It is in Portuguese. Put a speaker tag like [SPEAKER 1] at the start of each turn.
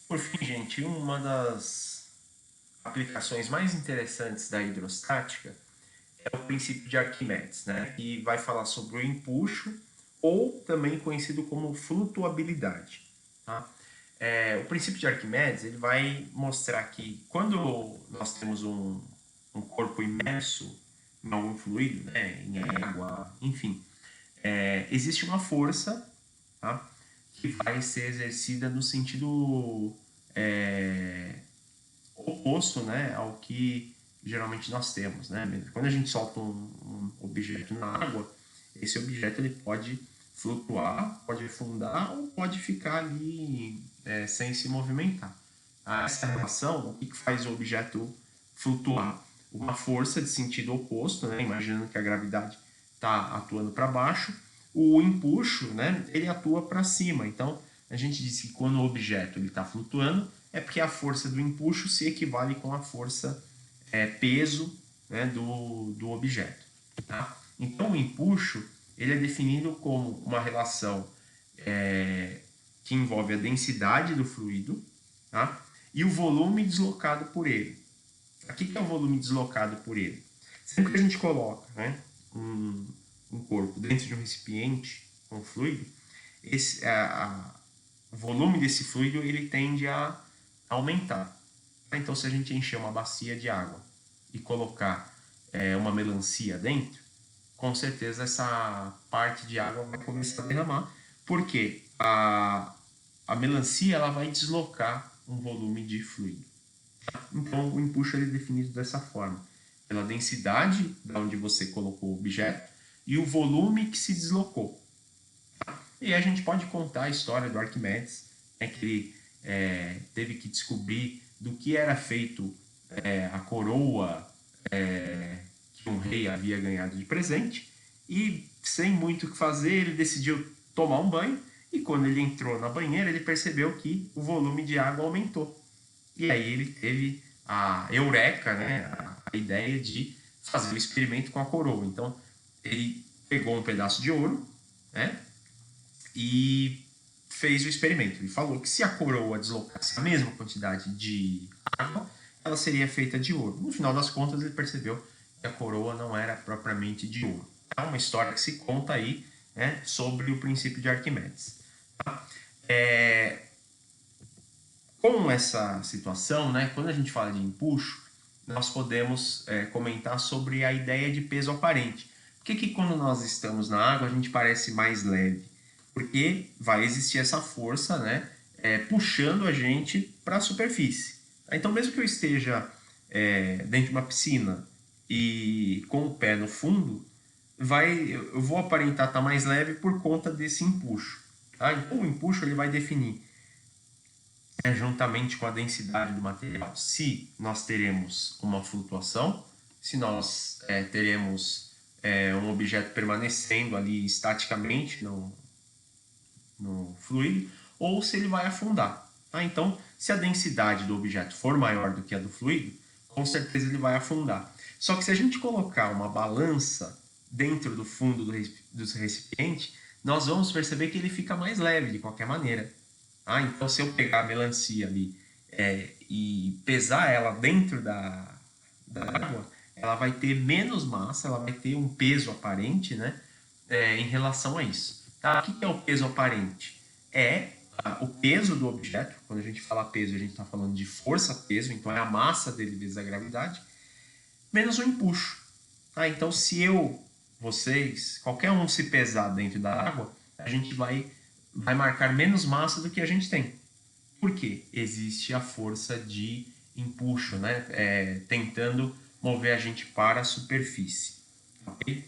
[SPEAKER 1] Por fim, gente, uma das aplicações mais interessantes da hidrostática é o princípio de Arquimedes, né? Que vai falar sobre o empuxo, ou também conhecido como flutuabilidade. Tá? O princípio de Arquimedes ele vai mostrar que quando nós temos um corpo imerso em algum fluido, né, em água, enfim, existe uma força, tá, que vai ser exercida no sentido oposto, né, ao que geralmente nós temos, né? Quando a gente solta um objeto na água, esse objeto ele pode flutuar, pode afundar ou pode ficar ali sem se movimentar. Essa relação, o que faz o objeto flutuar? Uma força de sentido oposto, né? Imaginando que a gravidade está atuando para baixo, o empuxo, né? Ele atua para cima. Então, a gente diz que quando o objeto está flutuando, é porque a força do empuxo se equivale com a força peso, né, do objeto. Tá? Então, o empuxo ele é definido como uma relação que envolve a densidade do fluido, tá? E o volume deslocado por ele. O que é o volume deslocado por ele? Sempre que a gente coloca, né, um corpo dentro de um recipiente com fluido, o volume desse fluido ele tende a aumentar. Então, se a gente encher uma bacia de água e colocar uma melancia dentro, com certeza essa parte de água vai começar a derramar, porque a melancia ela vai deslocar um volume de fluido. Então, o empuxo ele é definido dessa forma, pela densidade de onde você colocou o objeto e o volume que se deslocou. E a gente pode contar a história do Arquimedes, né, que ele teve que descobrir do que era feito a coroa que um rei havia ganhado de presente, e sem muito o que fazer, ele decidiu tomar um banho, e quando ele entrou na banheira, ele percebeu que o volume de água aumentou. E aí ele teve a eureka, né, a ideia de fazer o experimento com a coroa. Então, ele pegou um pedaço de ouro, né, e fez o experimento. Ele falou que se a coroa deslocasse a mesma quantidade de água, ela seria feita de ouro. No final das contas, ele percebeu que a coroa não era propriamente de ouro. É uma história que se conta aí, né, sobre o princípio de Arquimedes. Tá? Com essa situação, né, quando a gente fala de empuxo, nós podemos comentar sobre a ideia de peso aparente. Por que quando nós estamos na água a gente parece mais leve? Porque vai existir essa força, né, puxando a gente para a superfície. Então, mesmo que eu esteja dentro de uma piscina e com o pé no fundo, eu vou aparentar estar mais leve por conta desse empuxo. Tá? Então, o empuxo ele vai definir juntamente com a densidade do material, se nós teremos uma flutuação, se nós teremos um objeto permanecendo ali estaticamente no fluido, ou se ele vai afundar. Tá? Então, se a densidade do objeto for maior do que a do fluido, com certeza ele vai afundar. Só que se a gente colocar uma balança dentro do fundo do recipiente, nós vamos perceber que ele fica mais leve de qualquer maneira. Então, se eu pegar a melancia ali e pesar ela dentro da água, ela vai ter menos massa, ela vai ter um peso aparente, né, em relação a isso. Tá? O que é o peso aparente? O peso do objeto. Quando a gente fala peso, a gente está falando de força-peso, então é a massa dele vezes a gravidade, menos o empuxo. Tá? Então, se vocês, qualquer um se pesar dentro da água, a gente vai marcar menos massa do que a gente tem. Por quê? Existe a força de empuxo, né? Tentando mover a gente para a superfície. Ok?